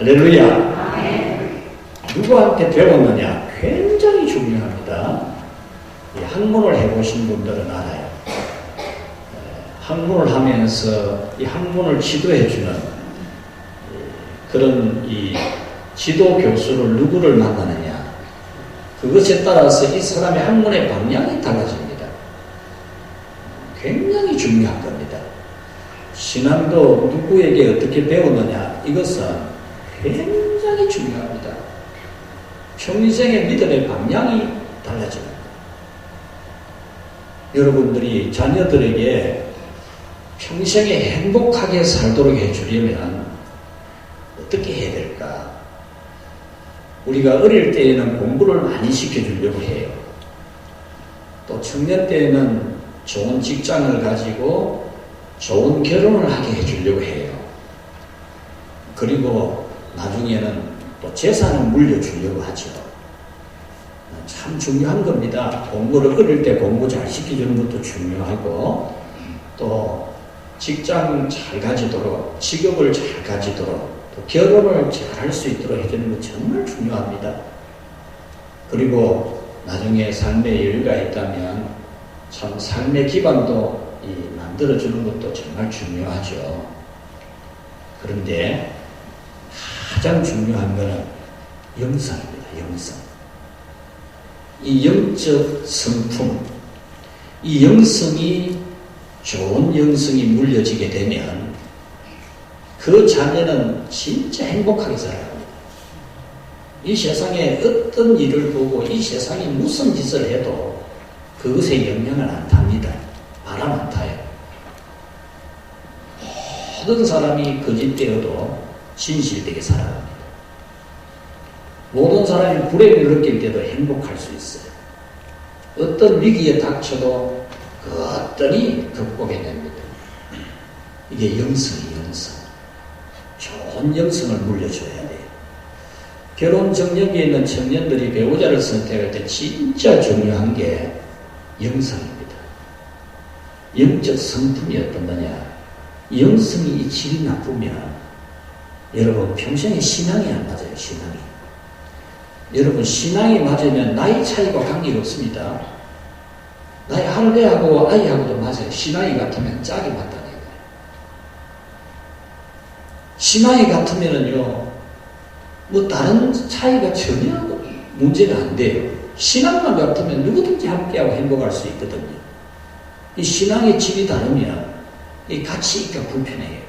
할렐루야. 누구한테 배웠느냐? 굉장히 중요합니다. 이 학문을 해보신 분들은 알아요. 학문을 하면서 이 학문을 지도해주는 그런 이 지도 교수를 누구를 만나느냐, 그것에 따라서 이 사람의 학문의 방향이 달라집니다. 굉장히 중요한 겁니다. 신앙도 누구에게 어떻게 배우느냐, 이것은 굉장히 중요합니다. 평생의 믿음의 방향이 달라집니다. 여러분들이 자녀들에게 평생에 행복하게 살도록 해주려면 어떻게 해야 될까? 우리가 어릴 때에는 공부를 많이 시켜주려고 해요. 또 청년 때에는 좋은 직장을 가지고 좋은 결혼을 하게 해주려고 해요. 그리고 나중에는 또 재산을 물려주려고 하죠. 참 중요한 겁니다. 공부를 어릴 때 공부 잘 시켜주는 것도 중요하고, 또 직장 잘 가지도록, 직업을 잘 가지도록, 또 결혼을 잘 할 수 있도록 해주는 것 정말 중요합니다. 그리고 나중에 삶의 여유가 있다면 참 삶의 기반도 만들어주는 것도 정말 중요하죠. 그런데 가장 중요한 것은 영성입니다. 영성. 이 영적 성품, 이 영성이, 좋은 영성이 물려지게 되면 그 자녀는 진짜 행복하게 살아갑니다. 이 세상에 어떤 일을 보고 이 세상에 무슨 짓을 해도 그것에 영향을 안 탑니다. 바람 안 타요. 모든 사람이 거짓되어도 진실되게 살아갑니다. 모든 사람이 불행을 느낄 때도 행복할 수 있어요. 어떤 위기에 닥쳐도 그 어떠니 극복해냅니다. 이게 영성이 영성. 좋은 영성을 물려줘야 돼요. 결혼 정력에 있는 청년들이 배우자를 선택할 때 진짜 중요한 게 영성입니다. 영적 성품이 어떤 거냐? 영성이 질이 나쁘면 여러분 평생에 신앙이 안 맞아요. 신앙이. 여러분 신앙이 맞으면 나이 차이가 관계가 없습니다. 나이 할배하고 아이하고도 맞아요. 신앙이 같으면 짝이 맞다는 거예요. 신앙이 같으면은요, 뭐 다른 차이가 전혀 문제가 안 돼요. 신앙만 같으면 누구든지 함께하고 행복할 수 있거든요. 이 신앙의 질이 다르면 이 같이 있기가 불편해요.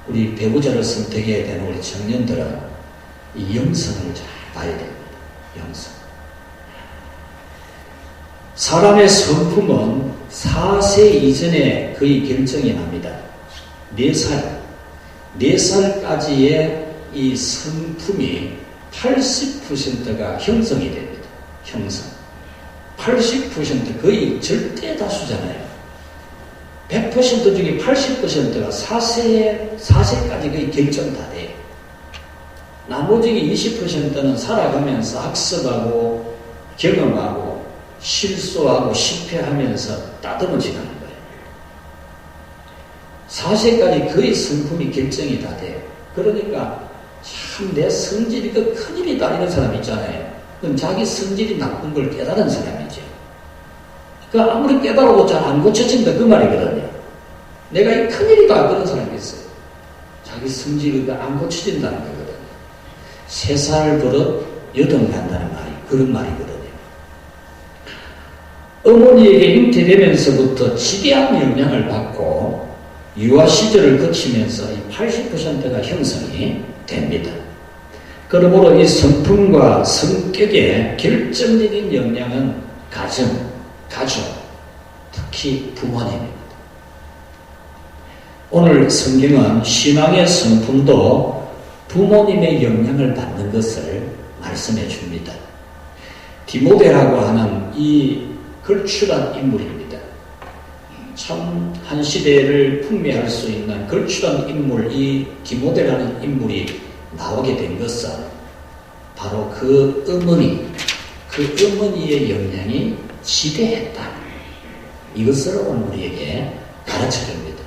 우리 배우자를 선택해야 되는 우리 청년들은 이 영성을 잘 봐야 됩니다. 영성. 사람의 성품은 4세 이전에 거의 결정이 납니다. 4살까지의 이 성품이 80%가 형성이 됩니다. 형성. 80% 거의 절대 다수잖아요. 100% 중에 80%가 4세까지 거의 결정 다 돼요. 나머지 20%는 살아가면서 학습하고 경험하고 실수하고 실패하면서 따듬어지는 거예요. 4세까지 거의 성품이 결정이 다 돼요. 그러니까 참 내 성질이 그 큰일이다 이런 사람 있잖아요. 그건 자기 성질이 나쁜 걸 깨달은 사람이죠. 그 아무리 깨달아도 잘 안 고쳐진다 그 말이거든요. 내가 이 큰일이다 그런 사람이 있어요. 자기 성질이 안 고쳐진다는 거거든요. 3살 버릇 여든 간다는 말이 그런 말이거든요. 어머니에게 잉태되면서부터 지대한 영향을 받고 유아 시절을 거치면서 이 80%가 형성이 됩니다. 그러므로 이 성품과 성격에 결정적인 영향은 가정, 가족, 특히 부모님입니다. 오늘 성경은 신앙의 성품도 부모님의 영향을 받는 것을 말씀해 줍니다. 디모데라고 하는 이 걸출한 인물입니다. 참 한 시대를 풍미할 수 있는 걸출한 인물, 이 디모데라는 인물이 나오게 된 것은 바로 그 어머니의 영향이 지대했다. 이것을 오늘 우리에게 가르쳐 줍니다.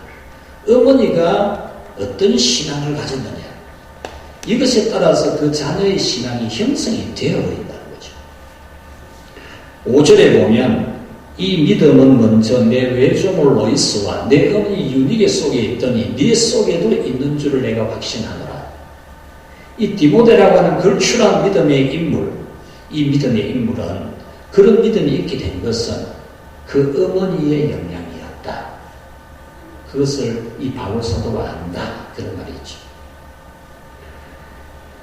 어머니가 어떤 신앙을 가졌느냐, 이것에 따라서 그 자녀의 신앙이 형성이 되어버린다는 거죠. 5절에 보면 이 믿음은 먼저 내 외조모 로이스와 내 어머니 유니게 속에 있더니 네 속에도 있는 줄을 내가 확신하노라. 이 디모데라고 하는 걸출한 믿음의 인물, 이 믿음의 인물은 그런 믿음이 있게 된 것은 그 어머니의 영향이었다. 그것을 이 바울 사도가 안다. 그런 말이죠.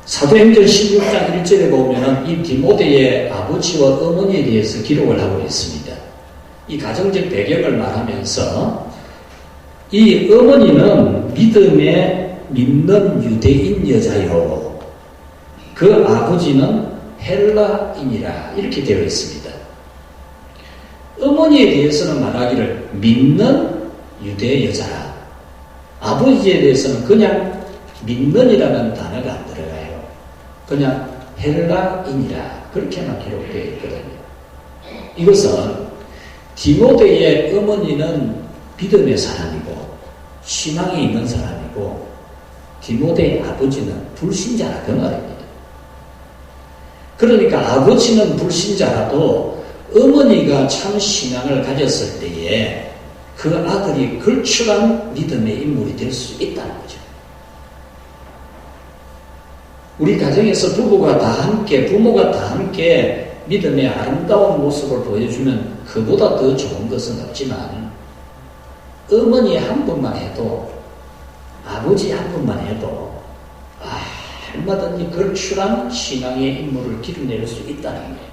사도행전 16장 1절에 보면 이 디모데의 아버지와 어머니에 대해서 기록을 하고 있습니다. 이 가정적 배경을 말하면서 이 어머니는 믿음에 믿는 유대인 여자요. 그 아버지는 헬라인이라 이렇게 되어 있습니다. 어머니에 대해서는 말하기를 믿는 유대 여자라. 아버지에 대해서는 그냥 믿는이라는 단어가 안 들어가요. 그냥 헬라인이라 그렇게만 기록되어 있거든요. 이것은 디모데의 어머니는 믿음의 사람이고 신앙이 있는 사람이고 디모데의 아버지는 불신자라 그 말입니다. 그러니까 아버지는 불신자라도 어머니가 참 신앙을 가졌을 때에 그 아들이 걸출한 믿음의 인물이 될 수 있다는 거죠. 우리 가정에서 부모가 다 함께 믿음의 아름다운 모습을 보여주면 그보다 더 좋은 것은 없지만 어머니 한 분만 해도 아버지 한 분만 해도 얼마든지 걸출한 신앙의 인물을 기르낼 수 있다는 거예요.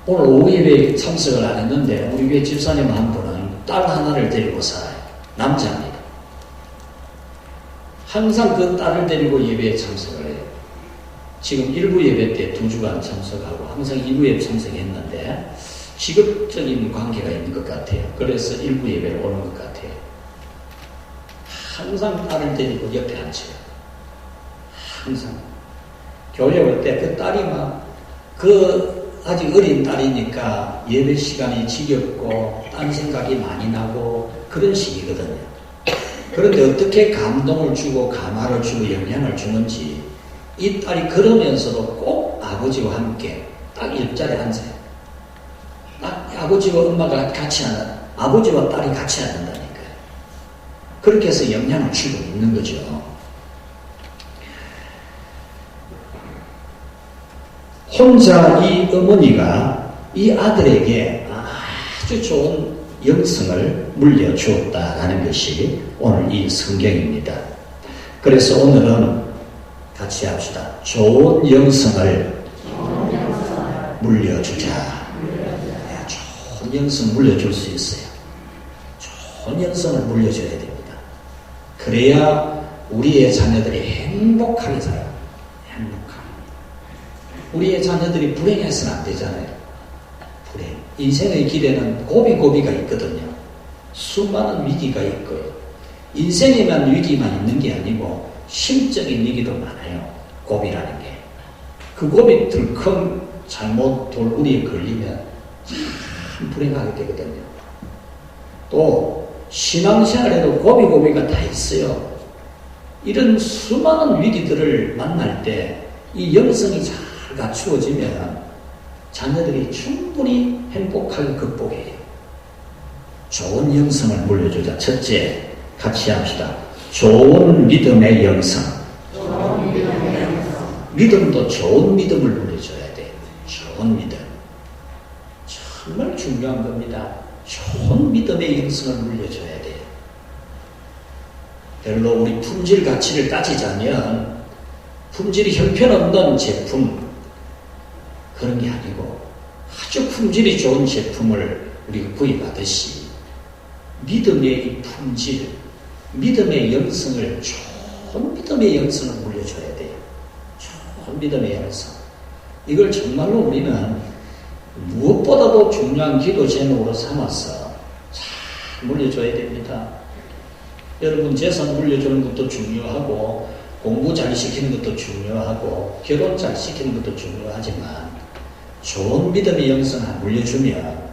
오늘 오후 예배에 참석을 안 했는데 우리 교회 집사님 한 분은 딸 하나를 데리고 살아요. 남자입니다. 항상 그 딸을 데리고 예배에 참석을 해요. 지금 1부 예배 때 2주간 참석하고 항상 2부 예배 참석했는데 직업적인 관계가 있는 것 같아요. 그래서 1부 예배를 오는 것 같아요. 항상 딸을 데리고 옆에 앉혀요. 항상. 교회 올 때 그 딸이 아직 어린 딸이니까 예배 시간이 지겹고 딴 생각이 많이 나고 그런 시기거든요. 그런데 어떻게 감동을 주고 감화를 주고 영향을 주는지 이 딸이 그러면서도 꼭 아버지와 함께 딱 옆자리에 앉아요. 딱 아버지와 엄마가 같이 앉아, 아버지와 딸이 같이 앉는다니까요. 그렇게 해서 영향을 주고 있는 거죠. 혼자 이 어머니가 이 아들에게 아주 좋은 영성을 물려주었다라는 것이 오늘 이 성경입니다. 그래서 오늘은 같이 합시다. 좋은 영성을 물려주자. 좋은 영성 물려줄 수 있어요. 좋은 영성을 물려줘야 됩니다. 그래야 우리의 자녀들이 행복하게 살아요. 행복하게. 우리의 자녀들이 불행해서는 안 되잖아요. 불행. 인생의 길에는 고비고비가 있거든요. 수많은 위기가 있고요. 인생에만 위기만 있는 게 아니고 심적인 위기도 많아요. 고비라는 게. 그 고비 들컹 잘못 돌구리에 걸리면 참 불행하게 되거든요. 또 신앙생활에도 고비고비가 다 있어요. 이런 수많은 위기들을 만날 때 이 영성이 잘 갖추어지면 자녀들이 충분히 행복하게 극복해요. 좋은 영성을 물려주자. 첫째, 같이 합시다. 좋은 믿음의 영성. 믿음도 좋은 믿음을 물려줘야 돼요. 좋은 믿음. 정말 중요한 겁니다. 좋은 믿음의 영성을 물려줘야 돼요. 별로 우리 품질 가치를 따지자면 품질이 형편없는 제품 그런 게 아니고 아주 품질이 좋은 제품을 우리가 구입하듯이 믿음의 이 품질, 믿음의 영성을 좋은 믿음의 영성을 물려줘야 돼요. 좋은 믿음의 영성. 이걸 정말로 우리는 무엇보다도 중요한 기도 제목으로 삼아서 잘 물려줘야 됩니다. 여러분 재산 물려주는 것도 중요하고 공부 잘 시키는 것도 중요하고 결혼 잘 시키는 것도 중요하지만 좋은 믿음의 영성 안 물려주면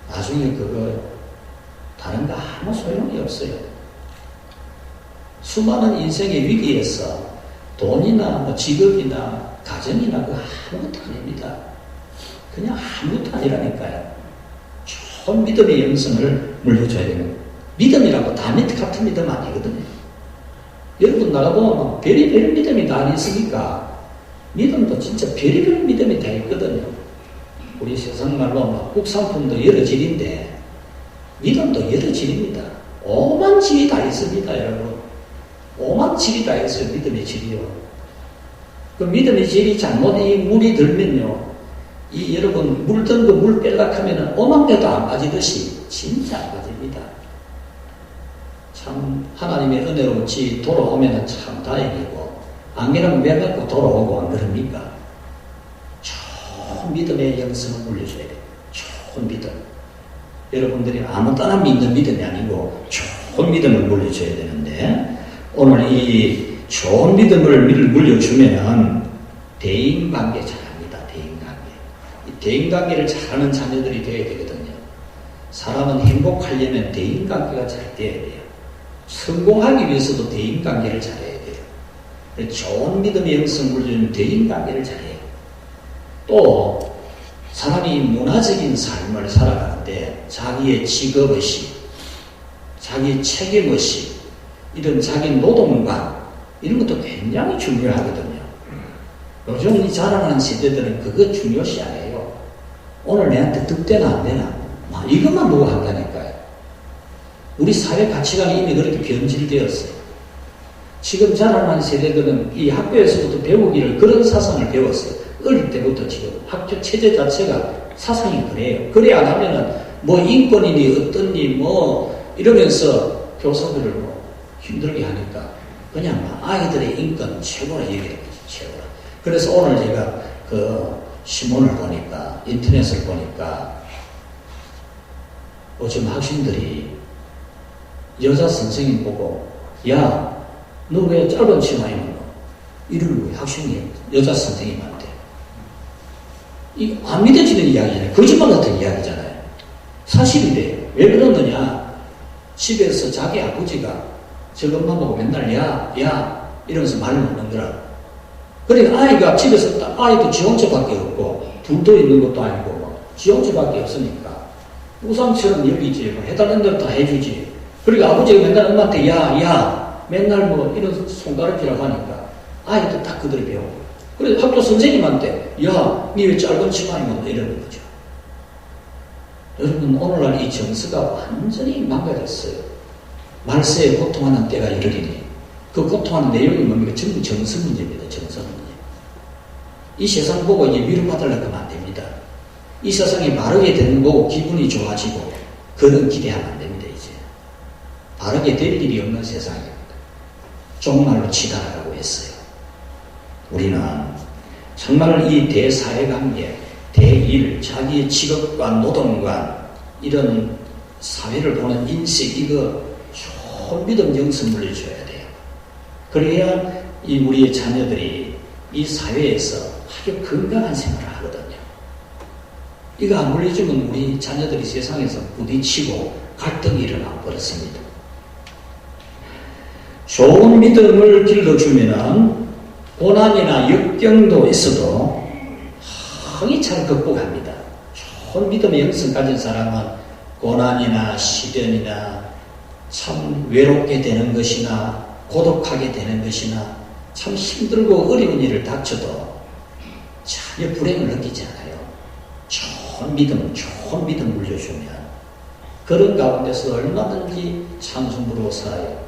나중에 그거 다른 거 아무 소용이 없어요. 수많은 인생의 위기에서 돈이나 뭐 직업이나 가정이나 그 아무것도 아닙니다. 그냥 아무것도 아니라니까요. 좋은 믿음의 영성을 물려줘야 되는, 믿음이라고 다 밑 같은 믿음 아니거든요. 여러분 나가보면 별의별 믿음이 다 있으니까 믿음도 진짜 별의별 믿음이 다 있거든요. 우리 세상 말로 막 국산품도 여러 질인데 믿음도 여러 질입니다. 오만 질이 다 있습니다, 여러분. 오만 질이 다 있어요, 믿음의 질이요. 그 믿음의 질이 잘못 이 물이 들면요, 이 여러분 물 든 거 물 뺄락 하면은 오만 배도 안 빠지듯이 진짜 안 빠집니다. 참 하나님의 은혜로 지 돌아오면은 참 다행이고, 안 그러면 매맞고 돌아오고 안 그럽니까? 좋은 믿음의 영성을 물려줘야 돼요. 좋은 믿음. 여러분들이 아무 따나 믿는 믿음이 아니고 좋은 믿음을 물려줘야 되는데, 오늘 이 좋은 믿음을 물려주면은 대인관계 잘합니다. 대인관계. 이 대인관계를 잘하는 자녀들이 되어야 되거든요. 사람은 행복하려면 대인관계가 잘 돼야 돼요. 성공하기 위해서도 대인관계를 잘해야 돼요. 좋은 믿음의 영성 물려주면 대인관계를 잘해요. 또 사람이 문화적인 삶을 살아가는데 자기의 직업의식, 자기의 책임의식, 이런 자기 노동관, 이런 것도 굉장히 중요하거든요. 요즘 이 자라나는 세대들은 그거 중요시 안 해요. 오늘 내한테 득되나 안 되나, 이것만 보고 한다니까요. 우리 사회 가치관이 이미 그렇게 변질되었어요. 지금 자라나는 세대들은 이 학교에서도 배우기를 그런 사상을 배웠어요. 어릴 때부터 지금 학교 체제 자체가 사상이 그래요. 그래 안 하면은 뭐 인권이니 어떠니 뭐 이러면서 교사들을 뭐 힘들게 하니까 그냥 아이들의 인권 최고라 얘기를 하죠. 최고라. 그래서 오늘 제가 그 신문을 보니까, 인터넷을 보니까 요즘 학생들이 여자 선생님 보고, 야, 너 왜 짧은 치마 입노? 이러는 거예요. 학생이 여자 선생님한테. 이 안 믿어지는 이야기잖아요. 거짓말 같은 이야기잖아요. 사실이래요. 왜 그러느냐? 집에서 자기 아버지가 저것만 보고 맨날 야 이러면서 말을 놓는 거라. 그러니까 아이가 집에서 딱, 아이도 지 혼자밖에 없고 둘도 있는 것도 아니고 뭐 지 혼자밖에 없으니까 우상처럼 여기지, 뭐 해달라는 대로 다 해주지. 그러니까 아버지가 맨날 엄마한테 야 맨날 뭐 이런 손가락질하고 하니까 아이도 딱 그대로 배우고, 그래서 학교 선생님한테 야 니 왜 짧은 치마 입었나 이러는 거죠. 여러분 오늘날 이 정서가 완전히 망가졌어요. 말세에 고통하는 때가 이르리니, 그 고통하는 내용이 뭡니까? 전부 정서 문제입니다. 정서 문제. 이 세상 보고 이제 위로받으려고 하면 안 됩니다. 이 세상이 바르게 되는 거고 기분이 좋아지고 그런 기대하면 안 됩니다. 이제 바르게 될 일이 없는 세상입니다. 종말로 치달아가고 있어요. 우리는 정말 이 대사회관계, 대일, 자기의 직업과 노동관, 이런 사회를 보는 인식, 이거 좋은 믿음 영성 물려줘야 돼요. 그래야 이 우리의 자녀들이 이 사회에서 아주 건강한 생활을 하거든요. 이거 안 물려주면 우리 자녀들이 세상에서 부딪히고 갈등이 일어나 버렸습니다. 좋은 믿음을 길러주면은 고난이나 역경도 있어도 항이 잘 극복합니다. 좋은 믿음의 영성 가진 사람은 고난이나 시련이나 참 외롭게 되는 것이나 고독하게 되는 것이나 참 힘들고 어려운 일을 닥쳐도 전혀 불행을 느끼지 않아요. 좋은 믿음 물려주면 그런 가운데서 얼마든지 찬송부로 살아요.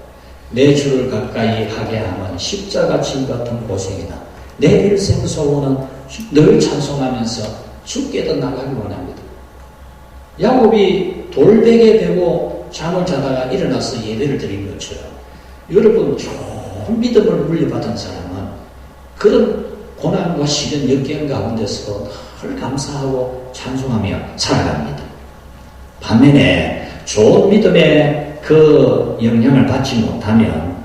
내 주를 가까이 하게 하면 십자가 진 같은 고생이나 내 일생 소원은 늘 찬송하면서 주께도 나가기 원합니다. 야곱이 돌베개 베고 잠을 자다가 일어나서 예배를 드린 것처럼 여러분 좋은 믿음을 물려받은 사람은 그런 고난과 시련 역경 가운데서 늘 감사하고 찬송하며 살아갑니다. 반면에 좋은 믿음의 그 영향을 받지 못하면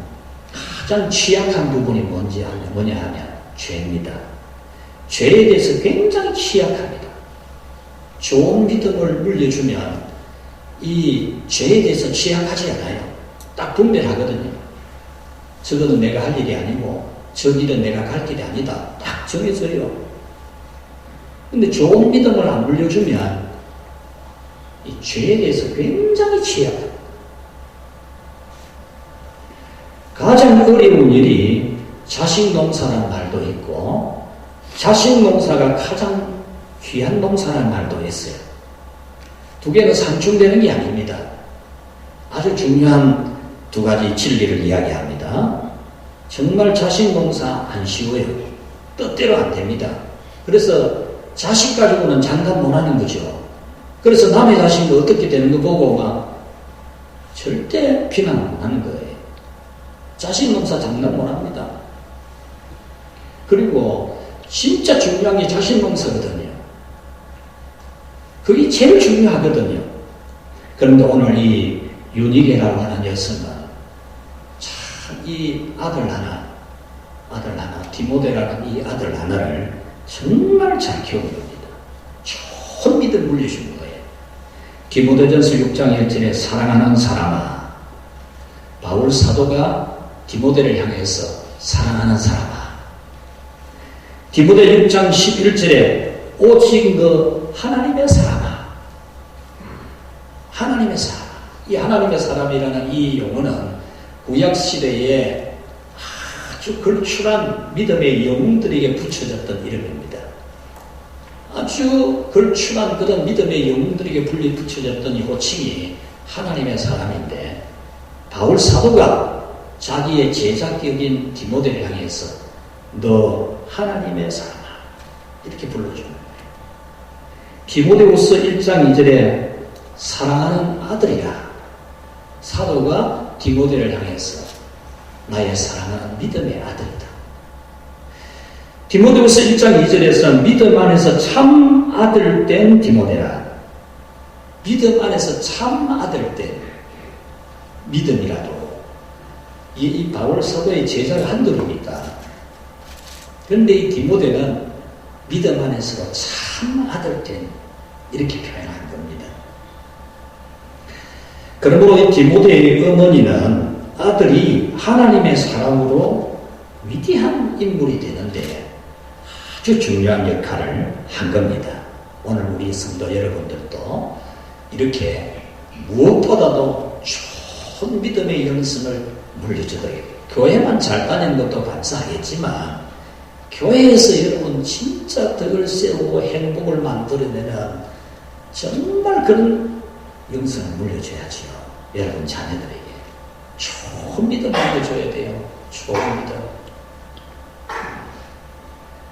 가장 취약한 부분이 뭐냐 하면 죄입니다. 죄에 대해서 굉장히 취약합니다. 좋은 믿음을 물려주면 이 죄에 대해서 취약하지 않아요. 딱 분별하거든요. 저거는 내가 할 일이 아니고 저 길은 내가 갈 길이 아니다. 딱 정해져요. 근데 좋은 믿음을 안 물려주면 이 죄에 대해서 굉장히 취약합니다. 가장 어려운 일이 자식 농사라는 말도 있고 자식 농사가 가장 귀한 농사라는 말도 있어요. 두 개는 상충되는 게 아닙니다. 아주 중요한 두 가지 진리를 이야기합니다. 정말 자식 농사 안 쉬워요. 뜻대로 안 됩니다. 그래서 자식 가지고는 장담 못 하는 거죠. 그래서 남의 자식이 어떻게 되는 거 보고 막 절대 비난 못 하는 거예요. 자식 농사 장담 못 합니다. 그리고 진짜 중요한 게 자식 농사거든요. 그게 제일 중요하거든요. 그런데 오늘 이 윤희계라고 하는 여성은 참 이 아들 하나, 디모데라는 이 아들 하나를 정말 잘 키운 겁니다. 좋은 믿음 물려준 거예요. 디모데전서 6장 1절에 사랑하는 사람아, 바울 사도가 디모데를 향해서 사랑하는 사람아. 디모데 6장 11절에 오직 너 하나님의 사람아. 하나님의 사람. 이 하나님의 사람이라는 이 용어는 구약시대에 아주 걸출한 믿음의 영웅들에게 붙여졌던 이름입니다. 아주 걸출한 그런 믿음의 영웅들에게 붙여졌던 이 호칭이 하나님의 사람인데 바울 사도가 자기의 제자격인 디모데를 향해서 너 하나님의 사람아 이렇게 불러주는 거예요. 디모데후서 1장 2절에 사랑하는 아들이라 사도가 디모데를 향해서 나의 사랑하는 믿음의 아들이다. 디모데후서 1장 2절에서 믿음 안에서 참 아들 된 디모데라. 믿음 안에서 참 아들 된 믿음이라도 이 바울 사도의 제자가 한둘입니까? 그런데 이 디모데는 믿음 안에서 참 아들 된 이렇게 표현한 겁니다. 그러므로 이 디모데의 어머니는 아들이 하나님의 사랑으로 위대한 인물이 되는데 아주 중요한 역할을 한 겁니다. 오늘 우리 성도 여러분들도 이렇게 무엇보다도 좋은 믿음의 영성을 물려주도록 교회만 잘 다니는 것도 감사하겠지만 교회에서 여러분 진짜 덕을 세우고 행복을 만들어내는 정말 그런 영성을 물려줘야지요. 여러분 자녀들에게 좋은 믿음 물려줘야 돼요. 좋은 믿음.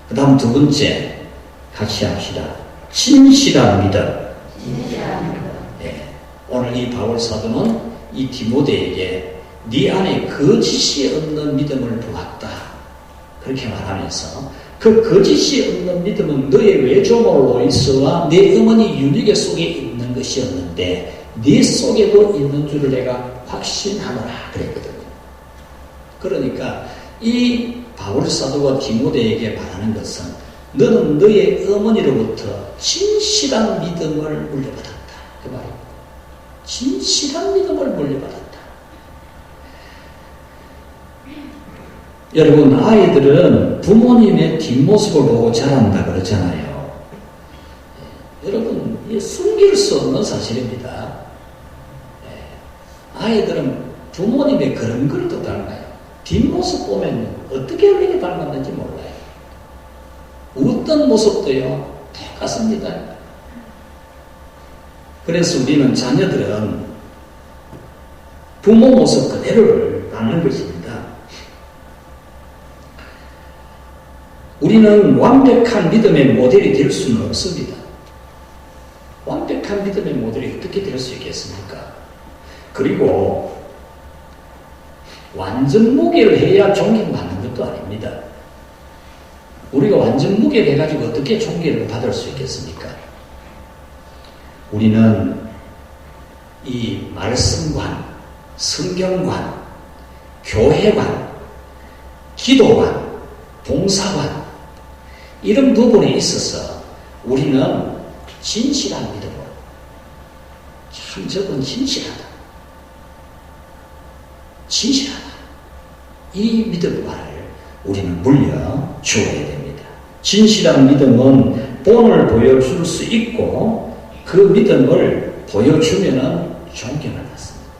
그 다음 두 번째 같이 합시다. 진실한 믿음. 네. 오늘 이 바울 사도는 이 디모데에게 네 안에 거짓이 없는 믿음을 부었다. 그렇게 말하면서 그 거짓이 없는 믿음은 너의 외조모로 있어와 내 어머니 윤희계 속에 있는 것이었는데 네 속에도 있는 줄을 내가 확신하노라 그랬거든요. 그러니까 이 바울 사도가 디모데에게 말하는 것은 너는 너의 어머니로부터 진실한 믿음을 물려받았다. 그 말입니다. 진실한 믿음을 물려받았다. 여러분 아이들은 부모님의 뒷모습을 보고 자란다 그러잖아요. 여러분 숨길 수 없는 사실입니다. 아이들은 부모님의 그런 걸도 닮아요. 뒷모습 보면 어떻게 어리게 닮았는지 몰라요. 어떤 모습도요 똑같습니다. 그래서 우리는 자녀들은 부모 모습 그대로를 닮는 것입니다. 우리는 완벽한 믿음의 모델이 될 수는 없습니다. 완벽한 믿음의 모델이 어떻게 될 수 있겠습니까? 그리고 완전 무게를 해야 존경받는 것도 아닙니다. 우리가 완전 무게를 해가지고 어떻게 존경을 받을 수 있겠습니까? 우리는 이 말씀관, 성경관, 교회관, 기도관, 봉사관 이런 부분에 있어서 우리는 진실한 믿음으로 참 저건 진실하다. 진실하다. 이 믿음을 우리는 물려주어야 됩니다. 진실한 믿음은 본을 보여줄 수 있고 그 믿음을 보여주면은 존경을 받습니다.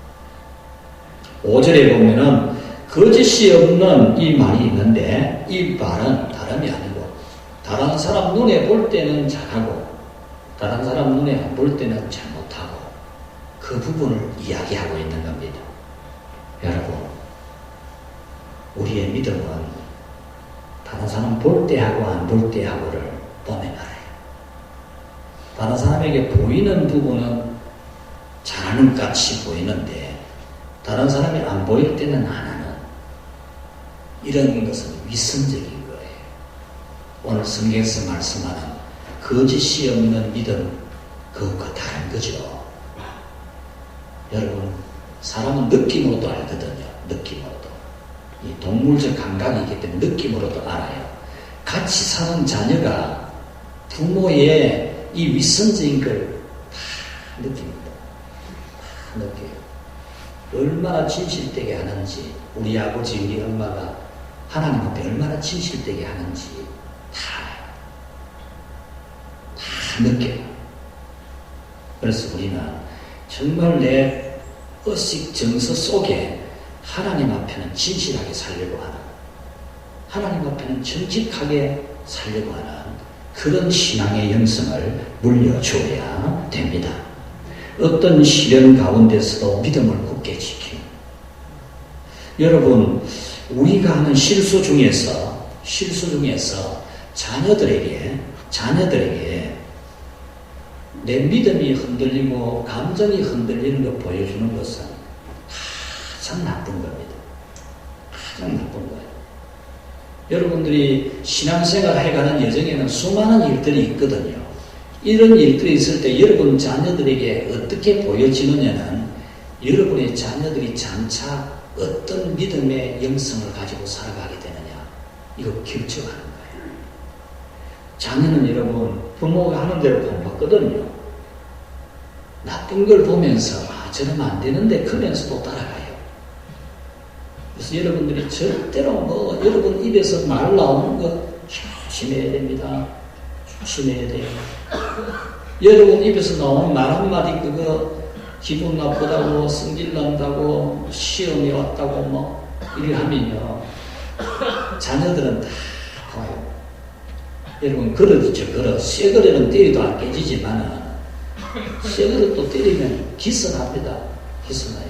5절에 보면은 거짓이 없는 이 말이 있는데 이 말은 다름이 아니고 다른 사람 눈에 볼 때는 잘하고 다른 사람 눈에 안 볼 때는 잘못하고 그 부분을 이야기하고 있는 겁니다. 여러분, 우리의 믿음은 다른 사람 볼 때하고 안 볼 때하고를 보면 알아요. 다른 사람에게 보이는 부분은 잘하는 것 같이 보이는데 다른 사람이 안 보일 때는 안 하는 이런 것은 위선적인 거예요. 오늘 성경에서 말씀하는 거짓이 없는 믿음, 그것과 다른 거죠. 여러분, 사람은 느낌으로도 알거든요. 느낌으로도. 이 동물적 감각이기 때문에 느낌으로도 알아요. 같이 사는 자녀가 부모의 이 위선적인 걸 다 느낍니다. 다 느껴요. 얼마나 진실되게 하는지, 우리 아버지, 우리 엄마가 하나님 앞에 얼마나 진실되게 하는지 다 느껴요. 그래서 우리는 정말 내 의식 정서 속에 하나님 앞에는 진실하게 살려고 하는, 하나님 앞에는 정직하게 살려고 하는 그런 신앙의 영성을 물려주어야 됩니다. 어떤 시련 가운데서도 믿음을 굳게 지키는, 여러분, 우리가 하는 실수 중에서 자녀들에게 내 믿음이 흔들리고 감정이 흔들리는 걸 보여주는 것은 가장 나쁜 겁니다. 가장 나쁜 거예요. 여러분들이 신앙생활 해가는 여정에는 수많은 일들이 있거든요. 이런 일들이 있을 때 여러분 자녀들에게 어떻게 보여지느냐는 여러분의 자녀들이 장차 어떤 믿음의 영성을 가지고 살아가게 되느냐, 이거 결정하는 거예요. 자녀는 여러분 부모가 하는 대로 공부하거든요. 나쁜 걸 보면서 저러면 안 되는데 크면서도 따라가요. 그래서 여러분들이 절대로 여러분 입에서 말 나오는 거 조심해야 됩니다. 조심해야 돼요. 여러분 입에서 나오는 말 한마디 그거 기분 나쁘다고, 성질 난다고, 시험이 왔다고 이리 하면요, 자녀들은 다 봐요. 여러분 그릇이죠. 그릇. 새 그릇은 때려도 안 깨지지만은 새 그릇도 때리면 기스납니다. 기스나요.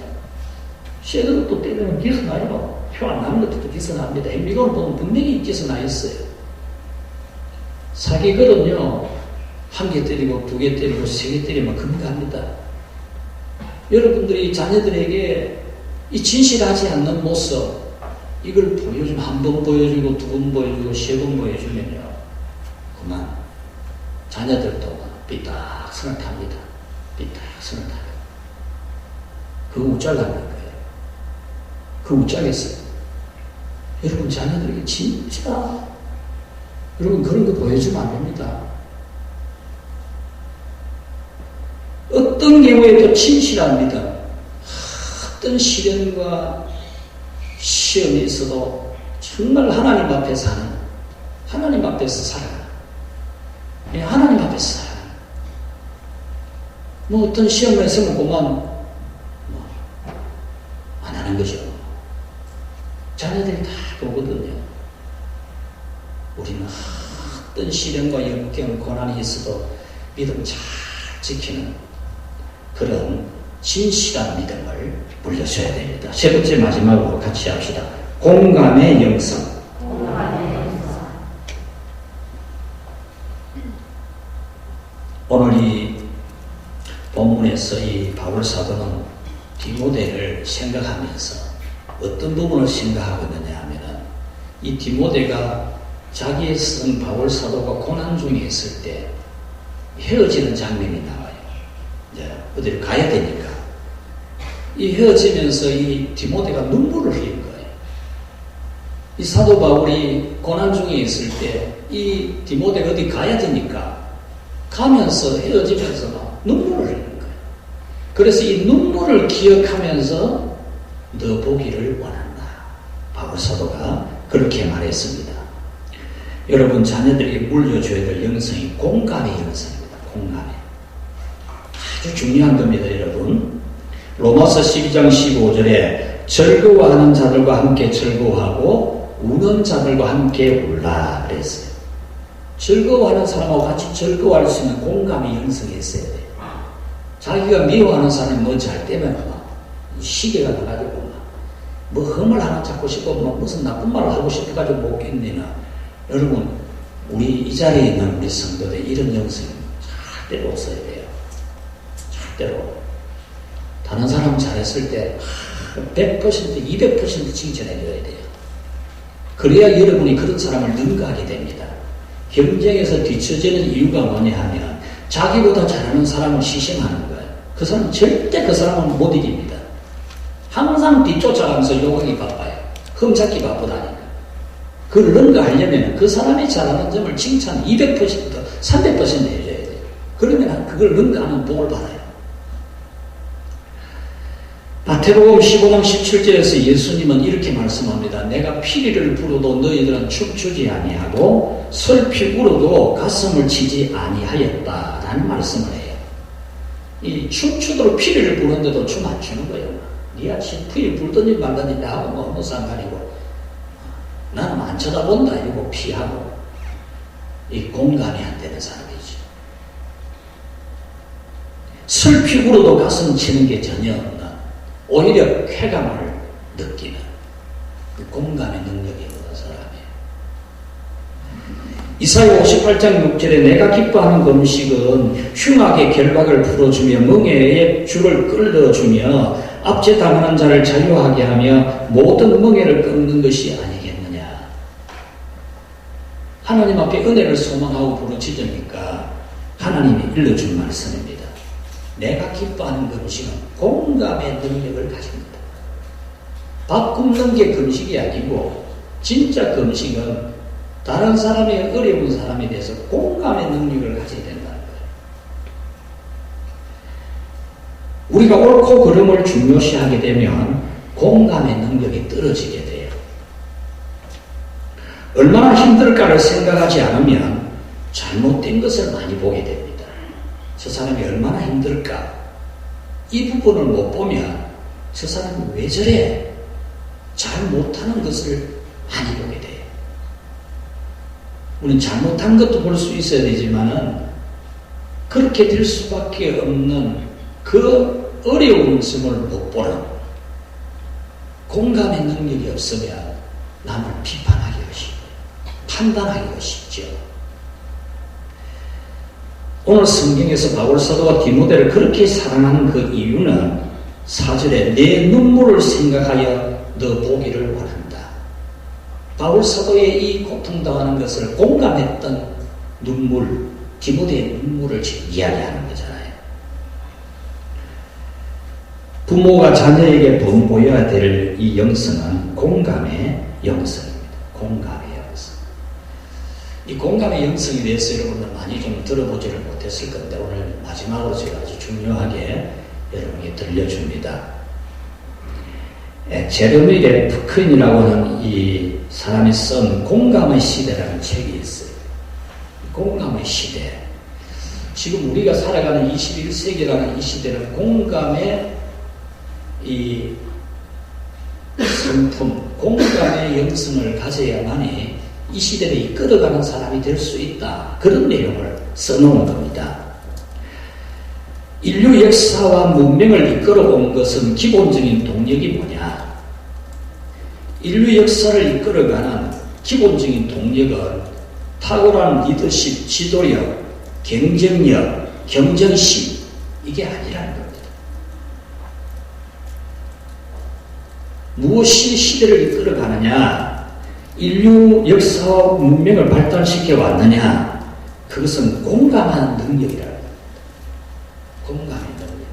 새 그릇도 때리면 기스나요. 표 안 나는 것도 기스납니다. 미국을 보면 분명히 기스나 있어요. 사기 그릇은요, 한 개 때리고 두 개 때리고 세 개 때리면 금갑니다. 여러분들이 자녀들에게 이 진실하지 않는 모습, 이걸 보여주면 한 번 보여주고 두 번 보여주고 세 번 보여주면요, 그만 자녀들도 삐딱선을 탑니다. 삐딱선을 타요. 그 우짤하는 거예요. 그 우짤에서 여러분 자녀들에게 진짜 여러분 그런 거 보여주면 안 됩니다. 어떤 경우에도 진실한 믿음, 어떤 시련과 시험이 있어도 정말 하나님 앞에서 사는, 하나님 앞에서 살아가는, 하나님 앞에서 살아가는, 어떤 시험을 했으면 그만 안 하는 거죠. 자녀들이 다 보거든요. 우리는 어떤 시련과 역경, 고난이 있어도 믿음 잘 지키는 그런 진실한 믿음을 물려줘야 됩니다. 세 번째 마지막으로 같이 합시다. 공감의 영성. 오늘 이 본문에서 이 바울 사도는 디모데를 생각하면서 어떤 부분을 생각하고 있느냐 하면은, 이 디모데가 자기의 쓴 바울 사도가 고난 중에 있을 때 헤어지는 장면이 나와요. 이제 어디를 가야 되니까. 이 헤어지면서 이 디모데가 눈물을 흘린 거예요. 이 사도 바울이 고난 중에 있을 때 이 디모데가 어디 가야 되니까 가면서 헤어지면서 막 눈물을 흘리는 거예요. 그래서 이 눈물을 기억하면서 너 보기를 원한다, 바울 바울 사도가 그렇게 말했습니다. 여러분, 자녀들에게 물려줘야 될 영성이 공감의 영성입니다. 공감의. 아주 중요한 겁니다, 여러분. 로마서 12장 15절에 즐거워하는 자들과 함께 즐거워하고 우는 자들과 함께 울라 그랬어요. 즐거워하는 사람하고 같이 즐거워할 수 있는 공감의 영성이 있어야 돼요. 자기가 미워하는 사람이 뭐 잘 때면 막 시계가 나가지고 뭐 흠을 하나 찾고 싶고 뭐 무슨 나쁜 말을 하고 싶어가지고 못 견디나. 여러분, 우리 이 자리에 있는 우리 성도들 이런 영성이 절대로 없어야 돼요. 절대로. 다른 사람 잘했을 때 100%, 200% 칭찬해줘야 돼요. 그래야 여러분이 그런 사람을 능가하게 됩니다. 경쟁에서 뒤처지는 이유가 뭐냐 하면 자기보다 잘하는 사람을 시샘하는 거예요. 그 사람은 절대 그 사람은 못 이깁니다. 항상 뒤쫓아가면서 욕하기 바빠요. 흠잡기 바쁘다니까. 그걸 능가하려면 그 사람이 잘하는 점을 칭찬 200%, 300% 해줘야 돼요. 그러면 그걸 능가하는 복을 받아요. 마태복음 15장 17절에서 예수님은 이렇게 말씀합니다. 내가 피리를 불어도 너희들은 춤추지 아니하고 슬피 울어도 가슴을 치지 아니하였다라는 말씀을 해요. 이 춤추도록 피리를 부는데도 춤 안 추는 거예요. 네가 피리 불든지 말든지 나하고 뭐 상관이고 나는 안 쳐다본다 이러고 피하고 이 공감이 안 되는 사람이죠. 슬피 울어도 가슴 치는 게 전혀 없는 오히려 쾌감을 느끼는 그 공감의 능력이 있는 사람이에요. 이사야 58장 6절에 내가 기뻐하는 그 음식은 흉악의 결박을 풀어주며 멍에의 줄을 끌어주며 압제 당하는 자를 자유하게 하며 모든 멍에를 끊는 것이 아니겠느냐. 하나님 앞에 은혜를 소망하고 부르짖으니까 하나님이 일러준 말씀입니다. 내가 기뻐하는 금식은 공감의 능력을 가집니다. 밥 굽는 게 금식이 아니고 진짜 금식은 다른 사람의 어려운 사람에 대해서 공감의 능력을 가져야 된다는 거예요. 우리가 옳고 그름을 중요시하게 되면 공감의 능력이 떨어지게 돼요. 얼마나 힘들까를 생각하지 않으면 잘못된 것을 많이 보게 됩니다. 저 사람이 얼마나 힘들까? 이 부분을 못 보면 저 사람이 왜 저래? 잘 못하는 것을 많이 보게 돼요. 우리는 잘못한 것도 볼 수 있어야 되지만은 그렇게 될 수밖에 없는 그 어려운 점을 못 보는 공감의 능력이 없으면 남을 비판하기가 쉽고 판단하기가 쉽죠. 오늘 성경에서 바울 사도가 디모데를 그렇게 사랑하는 그 이유는 4절에 내 눈물을 생각하여 너 보기를 원한다. 바울 사도의 이 고통당하는 것을 공감했던 눈물, 디모데의 눈물을 지금 이야기하는 거잖아요. 부모가 자녀에게 본보여야 될 이 영성은 공감의 영성입니다. 공감의 영성. 이 공감의 영성에 대해서 여러분들 많이 좀 들어보지를 못했을 건데 오늘 마지막으로 제가 아주 중요하게 여러분에게 들려줍니다. 제레미 래프킨이라고 하는 이 사람이 쓴 공감의 시대라는 책이 있어요. 공감의 시대. 지금 우리가 살아가는 21세기라는 이 시대는 공감의 이 성품, 공감의 영성을 가져야만이 이 시대를 이끌어가는 사람이 될 수 있다. 그런 내용을 써놓은 겁니다. 인류 역사와 문명을 이끌어온 것은 기본적인 동력이 뭐냐? 인류 역사를 이끌어가는 기본적인 동력은 탁월한 리더십, 지도력, 경쟁력, 경쟁심 이게 아니라는 겁니다. 무엇이 시대를 이끌어가느냐? 인류 역사와 문명을 발달시켜 왔느냐? 그것은 공감하는 능력이라는 겁니다. 공감의 능력.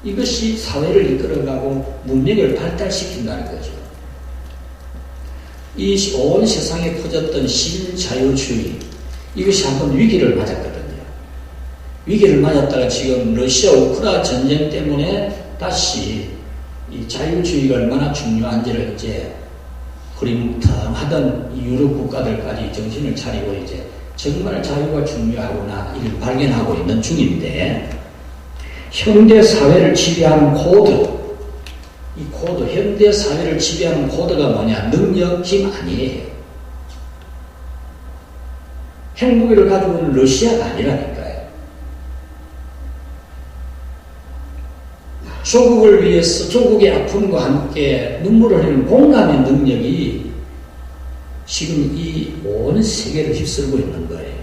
이것이 사회를 이끌어가고 문명을 발달시킨다는 거죠. 이 온 세상에 퍼졌던 신자유주의, 이것이 한번 위기를 맞았거든요. 위기를 맞았다가 지금 러시아 우크라이나 전쟁 때문에 다시 이 자유주의가 얼마나 중요한지를 이제 흐릿멍텅하던 유럽 국가들까지 정신을 차리고 이제 정말 자유가 중요하구나 이를 발견하고 있는 중인데, 현대 사회를 지배하는 코드, 이 코드, 현대 사회를 지배하는 코드가 뭐냐? 능력, 힘 아니에요. 핵무기를 가지고 있는 러시아가 아니라니까요. 조국을 위해서 조국의 아픔과 함께 눈물을 흘리는 공감의 능력이 지금 이 온 세계를 휩쓸고 있는 거예요.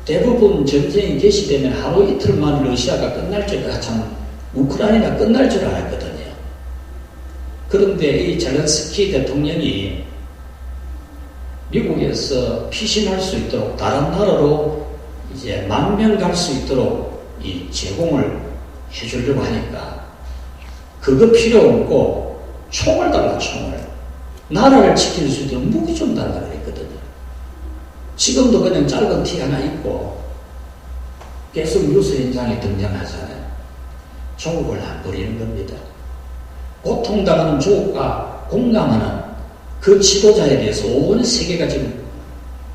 대부분 전쟁이 개시되면 하루 이틀만 러시아가 끝날 줄, 참 우크라이나 끝날 줄 알았거든요. 그런데 이 젤렌스키 대통령이 미국에서 피신할 수 있도록 다른 나라로 이제 망명 갈 수 있도록 이 제공을 해주려고 하니까 그거 필요 없고 총을 달라, 총을. 나라를 지킬 수 있도록 무기 좀 달라 그랬거든요. 지금도 그냥 짧은 티 하나 입고 계속 뉴스 현장에 등장하잖아요. 조국을 안 버리는 겁니다. 고통당하는 조국과 공감하는 그 지도자에 대해서 온 세계가 지금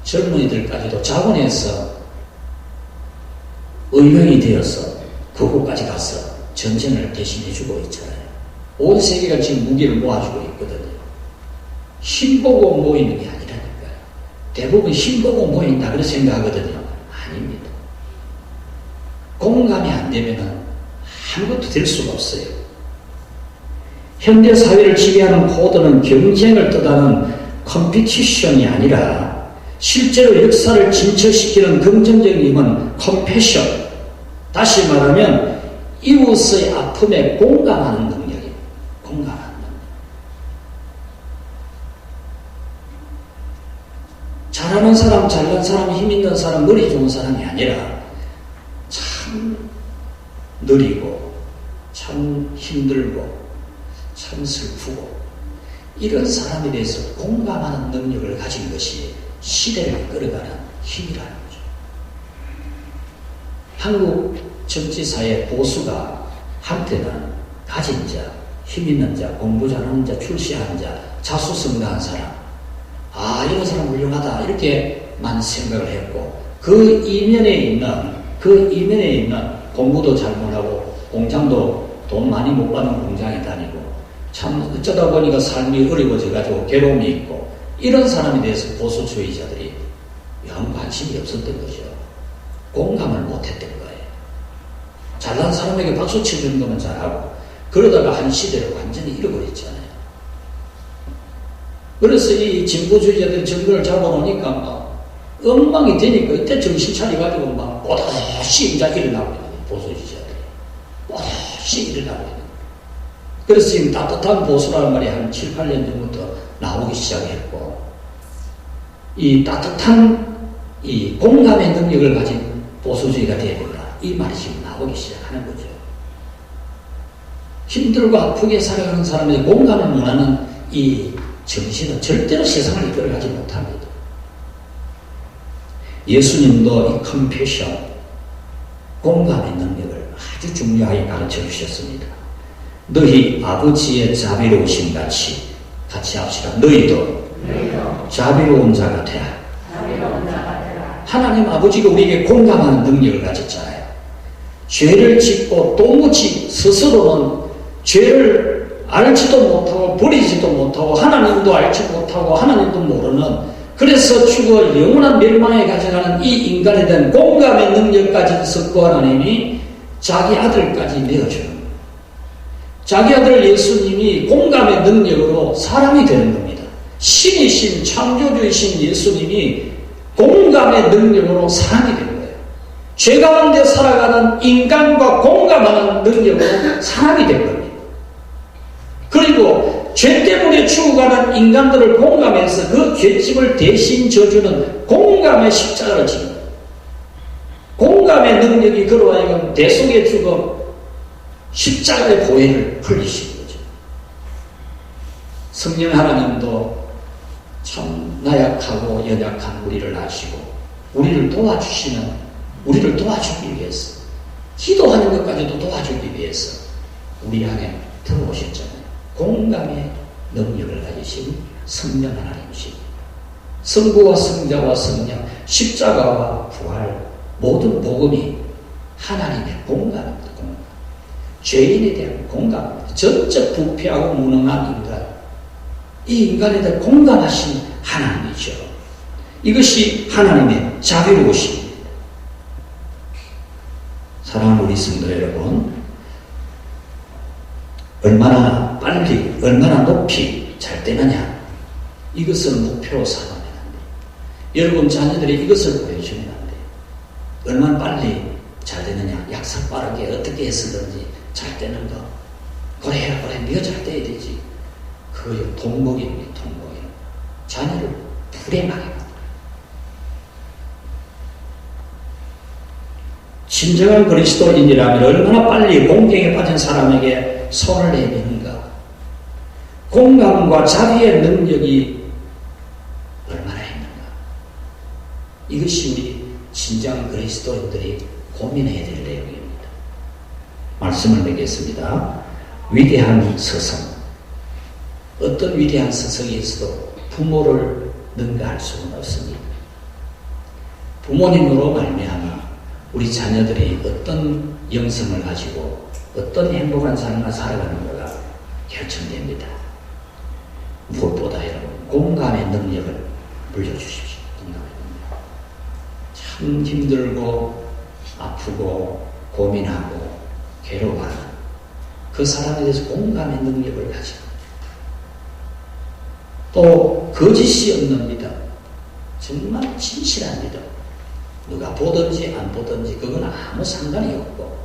젊은이들까지도 자원해서 의병이 되어서 그곳까지 가서 전쟁을 대신해주고 있잖아요. 온 세계가 지금 무기를 모아주고 있거든요. 힘보고 모이는 게 아니라니까요. 대부분 힘보고 모인다 그렇게 생각하거든요. 아닙니다. 공감이 안 되면은 아무것도 될 수가 없어요. 현대 사회를 지배하는 코드는 경쟁을 뜻하는 컴피티션이 아니라 실제로 역사를 진철시키는 긍정적인 힘은 컴패션. 다시 말하면 이웃의 아픔에 공감하는 능력이에요. 공감하는 능력. 잘하는 사람, 잘난 사람, 힘있는 사람, 머리 좋은 사람이 아니라 참 느리고 참 힘들고 참 슬프고 이런 사람에 대해서 공감하는 능력을 가진 것이 시대를 끌어가는 힘이라는 거죠. 한국 정치사회 보수가 한때는 가진 자, 힘 있는 자, 공부 잘하는 자, 출세한 자, 자수성가한 사람, 아 이런 사람 훌륭하다 이렇게만 생각을 했고 그 이면에 있는 공부도 잘 못하고 공장도 돈 많이 못 받는 공장에 다니고 참 어쩌다 보니까 삶이 어려워져가지고 괴로움이 있고 이런 사람에 대해서 보수주의자들이 영 관심이 없었던 거죠. 공감을 못했던 거예요. 잘난 사람에게 박수 쳐주는 것만 잘하고 그러다가 한 시대를 완전히 잃어버렸잖아요. 그래서 이 진보주의자들이 정권을 잡아놓으니까 막 엉망이 되니까 이때 정신 차려가지고 막 또다시 이제 일어나고 있는 거예요. 보수주의자들이 또다시 일어나고 있는 거예요. 그래서 지금 따뜻한 보수라는 말이 한 7, 8년 전부터 나오기 시작했고 이 따뜻한 이 공감의 능력을 가진 보수주의가 되어야 된다. 이 말이 지금 나오기 시작하는 거죠. 힘들고 아프게 살아가는 사람에게 공감을 원하는 이 정신은 절대로 세상을 이끌어가지 못합니다. 예수님도 이 컴패션, 공감의 능력을 아주 중요하게 가르쳐 주셨습니다. 너희 아버지의 자비로우심 같이 합시다. 너희도 자비로운 자가 되라. 하나님 아버지가 우리에게 공감하는 능력을 가졌잖아요. 죄를 짓고 또 묻지 스스로는 죄를 알지도 못하고 버리지도 못하고 하나님도 알지 못하고 하나님도 모르는 그래서 죽어 영원한 멸망에 가져가는 이 인간에 대한 공감의 능력까지 썼고 하나님이 자기 아들까지 내어주는 거예요. 자기 아들 예수님이 공감의 능력으로 사람이 되는 겁니다. 신이신 창조주이신 예수님이 공감의 능력으로 사람이 된 거예요. 죄 가운데 살아가는 인간과 공감하는 능력으로 사람이 된 겁니다. 그리고 죄 때문에 죽어가는 인간들을 공감해서 그 죄집을 대신 져주는 공감의 십자가를 지는 거예요. 공감의 능력이 그로 하여금 대속의 죽음, 십자가의 보혈을 흘리신 거죠. 성령 하나님도 참 나약하고 연약한 우리를 아시고 우리를 도와주기 위해서 기도하는 것까지도 도와주기 위해서 우리 안에 들어오셨잖아요. 공감의 능력을 가지신 성령 하나님이십니다. 성부와 성자와 성령, 십자가와 부활, 모든 복음이 하나님의 공감입니다. 공감. 죄인에 대한 공감입니다. 전적 부패하고 무능한 인간, 이 인간에 대해 공감하신 하나님이죠. 이것이 하나님의 자비로우십니다. 사랑하는 우리 성도 여러분, 얼마나 빨리, 얼마나 높이 잘 되느냐, 이것을 목표로 삼으면 안 돼요. 여러분 자녀들이 이것을 보여주면 안 돼요. 얼마나 빨리 잘 되느냐, 약삭 빠르게 어떻게 해서든지 잘 되는 거, 그래 해라, 그래, 네가 잘 돼야 되지. 그거 동목입니다. 동목이에요. 자녀를 불행하게 만들어요. 진정한 그리스도인이라면 얼마나 빨리 공경에 빠진 사람에게 손을 내미는가. 공감과 자비의 능력이 얼마나 있는가. 이것이 우리 진정한 그리스도인들이 고민해야 될 내용입니다. 말씀을 맺겠습니다. 위대한 서성. 어떤 위대한 서성이 있어도 부모를 능가할 수는 없습니다. 부모님으로 말미암아 우리 자녀들이 어떤 영성을 가지고 어떤 행복한 삶을 살아가는가가 결정됩니다. 무엇보다 여러분, 공감의 능력을 물려주십시오. 공감의 능력. 참 힘들고 아프고 고민하고 괴로워하는 그 사람에 대해서 공감의 능력을 가지고, 또 거짓이 없는 믿음, 정말 진실한 믿음, 누가 보든지 안 보든지 그건 아무 상관이 없고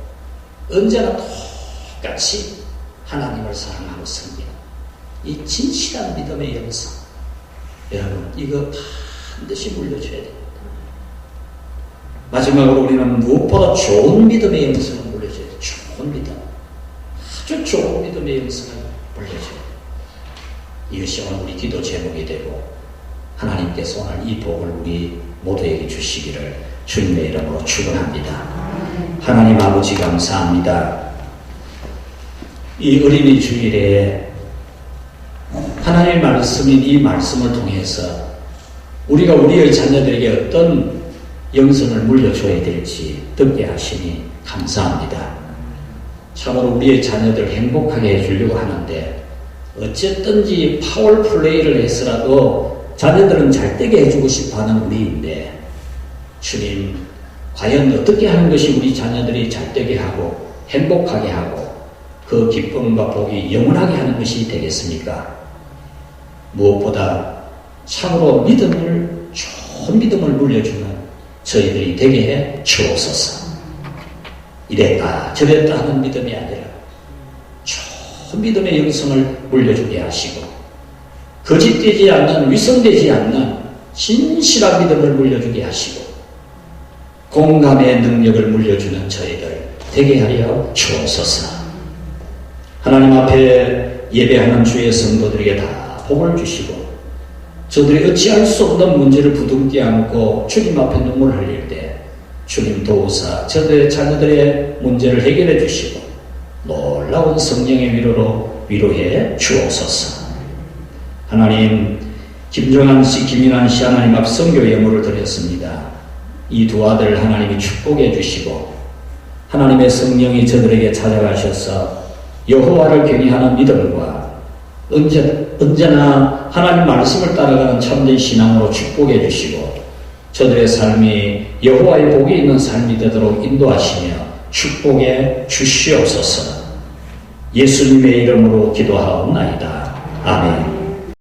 언제나 똑같이 하나님을 사랑하고 섬기는 이 진실한 믿음의 영성, 여러분 이거 반드시 물려줘야 됩니다. 마지막으로 우리는 무엇보다 좋은 믿음의 영성을 물려줘야 돼요. 좋은 믿음, 아주 좋은 믿음의 영성을 물려줘야 돼요. 이것이 오늘 우리 기도 제목이 되고 하나님께서 오늘 이 복을 우리 모두에게 주시기를 주님의 이름으로 축원합니다. 하나님 아버지 감사합니다. 이 어린이 주일에 하나님의 말씀인 이 말씀을 통해서 우리가 우리의 자녀들에게 어떤 영성을 물려줘야 될지 듣게 하시니 감사합니다. 참으로 우리의 자녀들을 행복하게 해주려고 하는데 어쨌든지 파워플레이를 해서라도 자녀들은 잘되게 해주고 싶어하는 우리인데, 주님 과연 어떻게 하는 것이 우리 자녀들이 잘되게 하고 행복하게 하고 그 기쁨과 복이 영원하게 하는 것이 되겠습니까? 무엇보다 참으로 믿음을, 좋은 믿음을 물려주는 저희들이 되게 해 주옵소서. 이랬다 저랬다 하는 믿음이 아니라 좋은 믿음의 영성을 물려주게 하시고 거짓되지 않는, 위선되지 않는 진실한 믿음을 물려주게 하시고 공감의 능력을 물려주는 저희들 되게 하여 주옵소서. 하나님 앞에 예배하는 주의 성도들에게 다 복을 주시고 저들이 어찌할 수 없는 문제를 부둥켜 안고 주님 앞에 눈물 흘릴 때 주님 도우사 저들의 자녀들의 문제를 해결해 주시고 놀라운 성령의 위로로 위로해 주옵소서. 하나님, 김종환 씨, 김인환 씨 하나님 앞 선교 예물을 드렸습니다. 이 두 아들을 하나님이 축복해 주시고 하나님의 성령이 저들에게 찾아가셔서 여호와를 경외하는 믿음과 언제나 하나님 말씀을 따라가는 참된 신앙으로 축복해 주시고 저들의 삶이 여호와의 복이 있는 삶이 되도록 인도하시며 축복해 주시옵소서. 예수님의 이름으로 기도하옵나이다. 아멘.